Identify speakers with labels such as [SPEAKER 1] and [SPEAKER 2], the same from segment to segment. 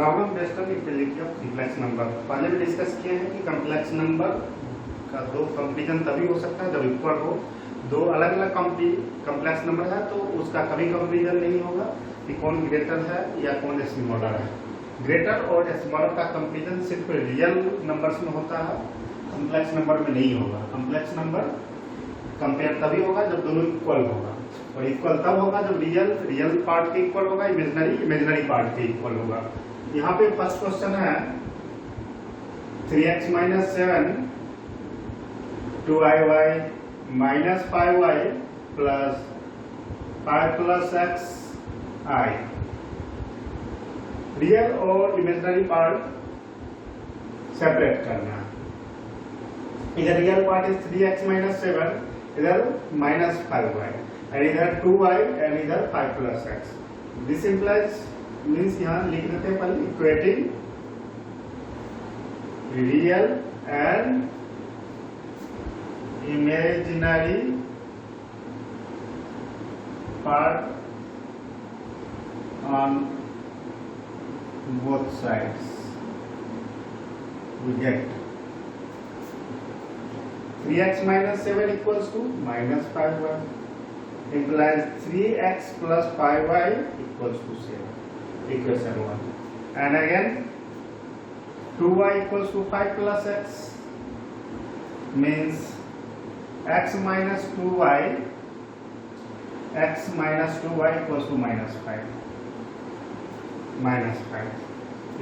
[SPEAKER 1] Problem based on equality of complex number. पहले भी discuss किए हैं कि कॉम्प्लेक्स नंबर का दो कंपेरिजन तभी हो सकता है जब इक्वल हो। दो अलग अलग कॉम्प्लेक्स नंबर है तो उसका कभी कंपेरिजन नहीं होगा कि कौन ग्रेटर है या कौन स्मॉलर है। ग्रेटर और स्मॉलर का कंपेरिजन सिर्फ रियल नंबर्स में होता है, कॉम्प्लेक्स नंबर में नहीं होगा। कॉम्प्लेक्स नंबर कंपेयर तभी होगा जब दोनों इक्वल होगा, और इक्वल तब होगा जब रियल पार्ट के इक्वल होगा, इमेजिनरी पार्ट के इक्वल होगा। यहाँ पे फर्स्ट क्वेश्चन है 3x - 7 2iy - 5y plus 5 plus xi। Real और इमेजिनरी पार्ट सेपरेट करना। इधर रियल पार्ट इज 3x - 7, इधर -5y, and इधर 2y and इधर 5 plus x। This implies means यहाँ लिख देते हैं पहले equating real and imaginary part on both sides we get 3x - 7 equals to -5y, implies 3x plus 5y equals to 7, equation 1, and again 2y equals to 5 plus x means x minus 2y equals to -5,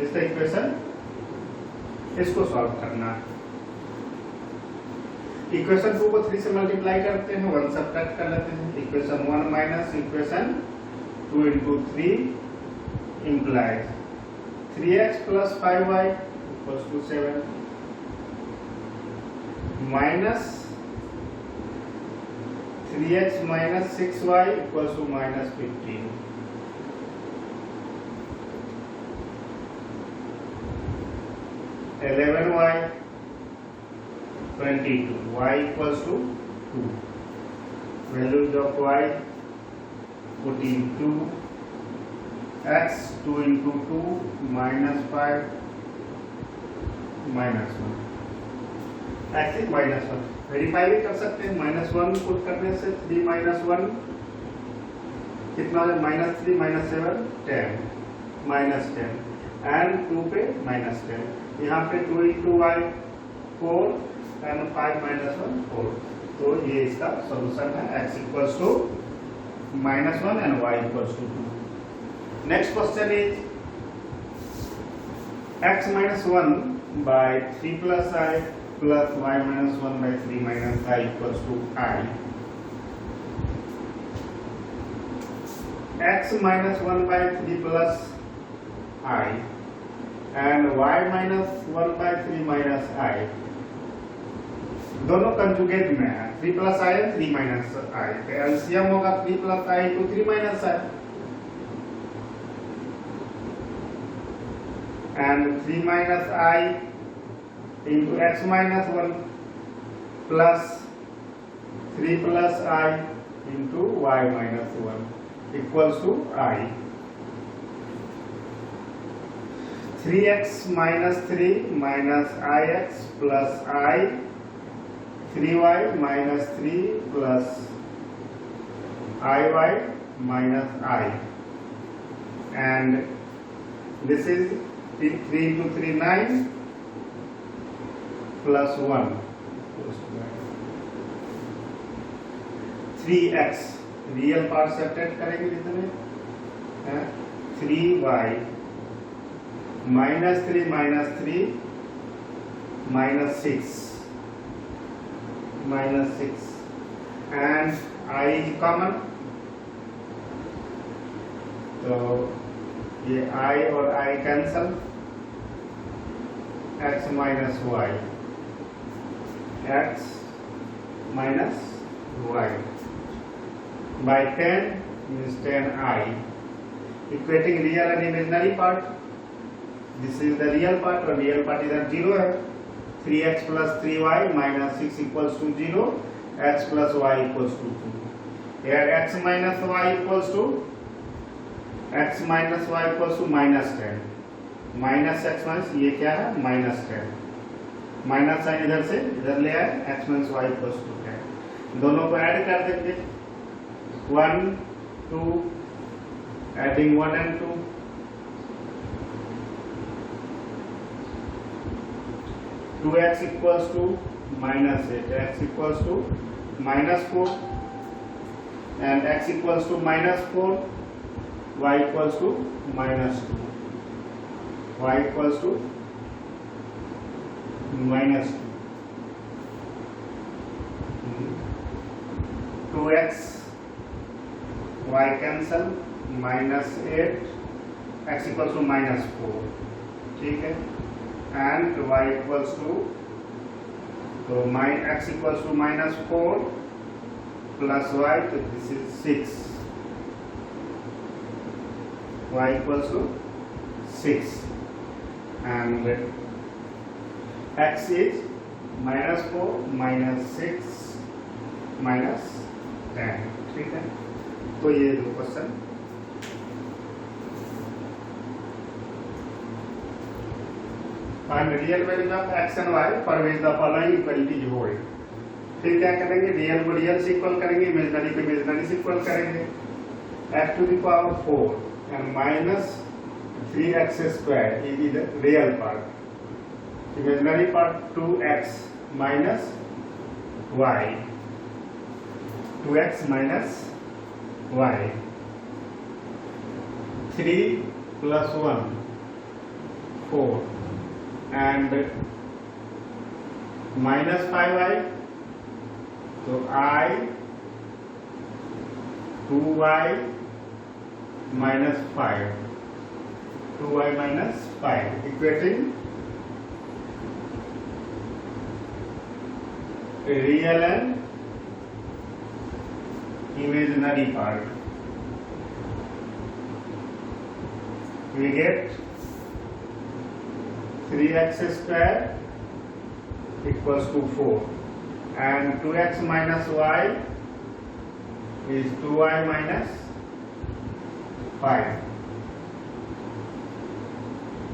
[SPEAKER 1] इस equation इसको solve करना। Equation 2 को 3 से multiply करते हैं, 1 subtract कर लेते हैं। Equation 1 minus equation 2 into 3 implies 3x plus 5y equals to 7 minus 3x minus 6y equals to -15। y 22, y equals to 2, values of y put in 2, x 2 into 2 -5 -1, x is -1। Verify भी कर सकते हैं, -1 put करने से 3 - 1 कितना है, -3 - 7 10, -10 and 2 पे -10। यहाँ पे 2 into y 4 and 5 - 1 4, तो ये इसका सॉल्यूशन है। x equals to -1 and y equals to 2। Next question is x - 1 by 3 plus I plus y - 1 by 3 minus I equals to I। x - 1 by 3 plus I and y - 1 by 3 minus I दोनों conjugate में है। 3 plus I and 3 minus I, LCM होगा 3 plus I to 3 minus I, and 3 minus I into x - 1 plus 3 plus I into y - 1 equals to I। 3x minus 3 minus ix plus I, 3y minus 3 plus iy minus I, and this is 3 into 3 9 plus 1 equals to 3x real part separate करेंगे जितने 3y -3 - 3 -6 and I is common, तो ये I और I cancel, x minus y, x minus y by 10 means 10i, equating real and imaginary part। This is the real part, और real part इधर 0 है। 3x plus 3y minus 6 equals to 0, x plus y equals to 2। Here x minus y equals to -10, minus x minus, ये क्या है minus 10, minus sign इधर से इधर ले आए, एक्स माइनस वाई प्लस 2 है, दोनों को ऐड कर देंगे 1 2, adding 1 and 2, 2x equals to minus 8, x equals to minus 4, and x equals to minus 4, y equals to minus 2, y equals to minus 2, 2x, y cancel, minus 8, x equals to minus 4, ठीक है, and y equals to, so x equals to minus 4 plus y, so this is 6, y equals to 6, and x is minus 4 minus 6 minus 10, ठीक है। तो ये दो question find real value of x and y for which the following equalities hold. फिर क्या करेंगे, real को real से इक्वल करेंगे, इमेजिनरी को इमेजिनरी से इक्वल करेंगे, x to the power 4 and minus 3x square is the real part, imaginary part 2x minus y, 2x minus y, 3 plus 1 4 and minus 5y, so I 2y minus 5, 2y minus 5 equating real and imaginary part. We get 3x square equals to 4 and 2x minus y is 2y minus 5.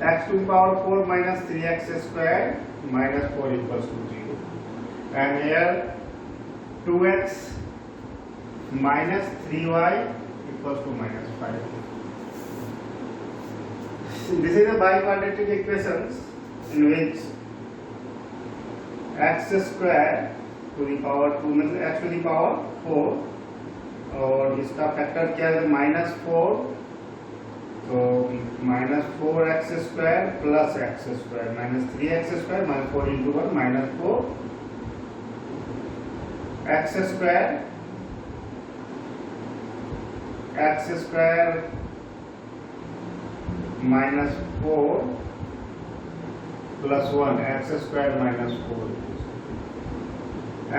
[SPEAKER 1] X to the power 4 minus 3x square minus 4 equals to 0. And here 2x minus 3y equals to minus 5. This is a biquadratic equations in which x square to the power 2 means x to the power 4 और इसका factor क्या है minus 4, तो minus 4x square plus x square minus 3x square minus 4 into 1 minus 4 x square minus 4 plus 1 x square minus 4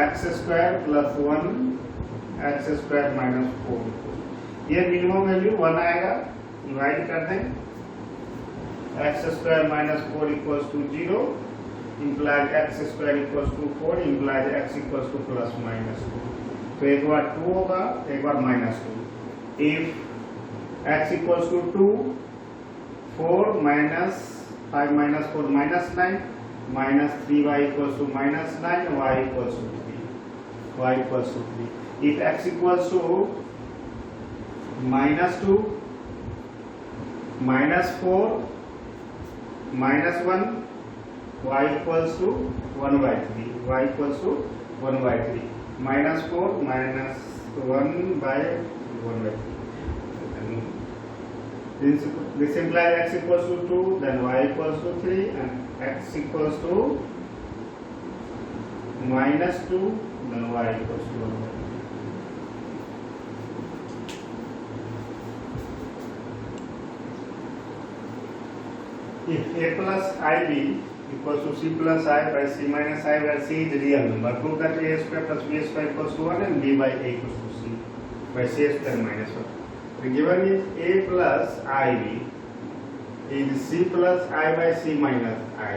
[SPEAKER 1] x square plus 1 x square minus 4, ये minimum value 1 आएगा, divide कर दें x square minus 4 equals to 0 implies x square equals to 4 implies x equals to plus minus 2, तो एक बार 2 होगा एक बार minus 2, if x equals to 2 4 minus 5 minus 4 minus 9 minus 3y equals to minus 9 y equals to 3, y equals to 3, if x equals to minus 2 minus 4 minus 1 y equals to 1 by 3, y equals to 1 by 3, minus 4 minus 1 by 1 by 3, this implies x equals to 2, then y equals to 3 and x equals to minus 2, then y equals to 1 by 3. If a plus ib equals to c plus I by c minus I, where c is real number, prove that a square plus b square equals to 1 and b by a equals to c by c square minus 1. The given is a plus ib is c plus I by c minus I.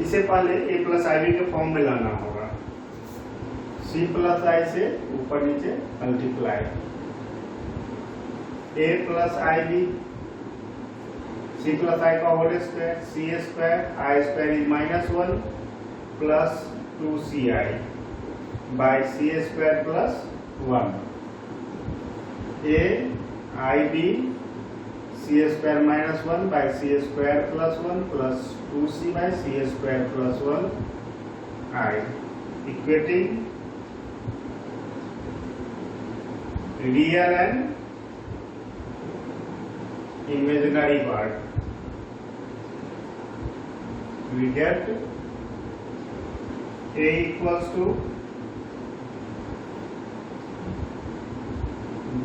[SPEAKER 1] इसे पहले a plus ib के form में लाना होगा, c plus I से ऊपर नीचे multiply, a plus ib c plus I का whole square, c square I square is -1 plus 2ci by c square plus 1 a I b c square -1 by c square plus 1 plus 2c by c square plus 1 I equating real and imaginary part. We get a equals to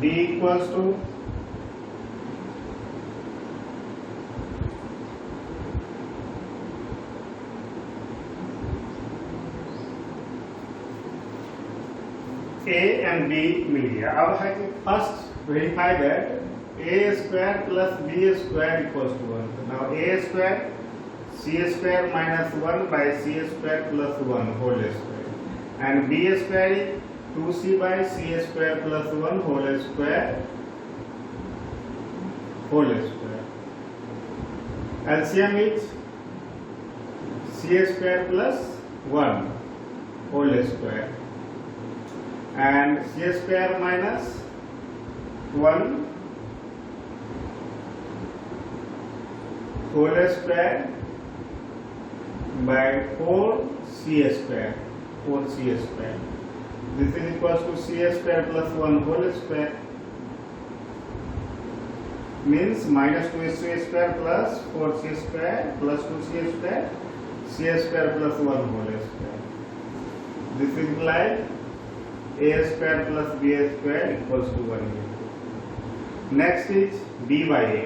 [SPEAKER 1] b equals to a and b मिल गया. अब है कि first verify that a square plus b square equals to 1. Now a square c square minus 1 by c square plus 1 whole square and b square is 2c by c square plus 1 whole square. LCM is c square plus 1 whole square and c square minus 1 whole square by 4c square. This is equals to c square plus 1 whole square means minus 2c square plus 4c square plus 2c square, c square plus 1 whole square. This implies a square plus b square equals to 1. Next is b by a.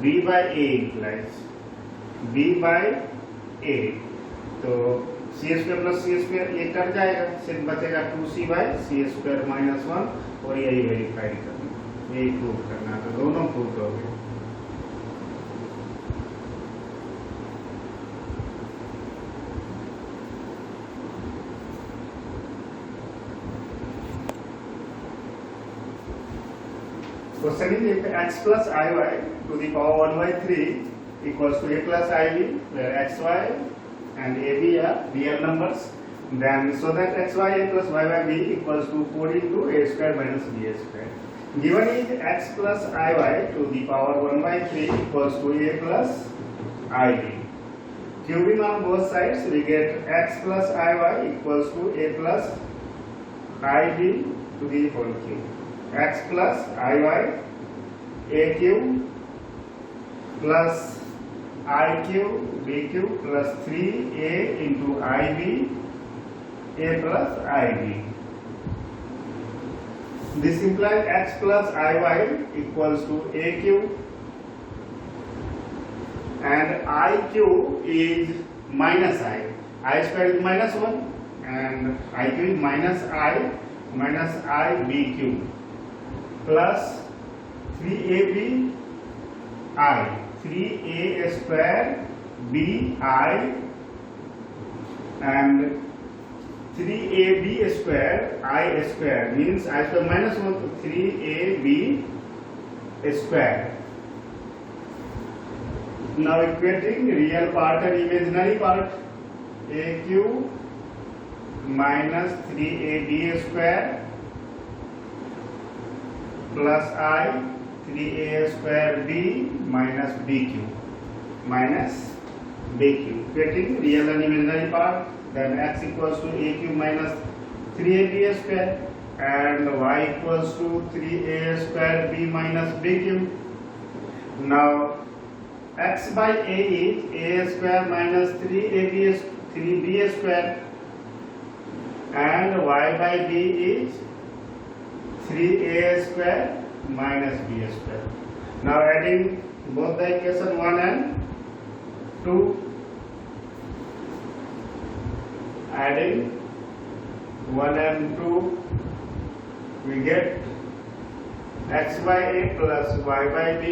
[SPEAKER 1] b by a implies b by a. तो c square plus c square ये cut जाएगा, सिर्फ बचेगा 2c by c square minus 1 और यही verify करना, यही prove करना. तो दोनों प्रूव हो गए. Question is if x plus iy to the power 1 by 3 equals to a plus ib, where xy and ab are real numbers, then so that xy a plus y by b equals to 4 into a square minus b square. Given is x plus iy to the power 1 by 3 equals to a plus ib. Cubing on both sides, we get x plus iy equals to a plus ib to the whole cube. X plus iy a cube plus I cube b cube plus 3a into ib a plus ib. This implies x plus iy equals to a cube and I cube is minus I square is minus 1 and I cube is minus I b cube plus 3ab I 3a square b I and 3ab square I square means I square minus 1 to 3ab square. Now equating real part and imaginary part, a cube minus 3ab square plus I 3a square b minus b cube minus b cube. Getting real and imaginary part, then x equals to a cube minus 3ab square and y equals to 3a square b minus b cube. Now x by a is a square minus 3b square and y by b is 3a square minus b square. Now adding both the equation 1 and 2, adding 1 and 2, we get x by a plus y by b,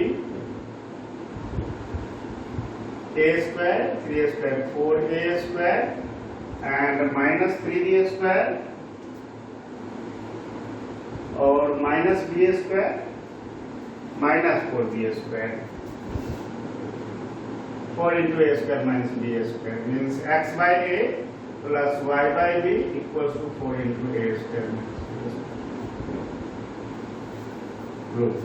[SPEAKER 1] a square, 3a square, 4a square and minus 3b square और minus B square minus 4b square. 4 into a square minus b square means x by a plus y by b equals to 4 into a square minus b square. Good.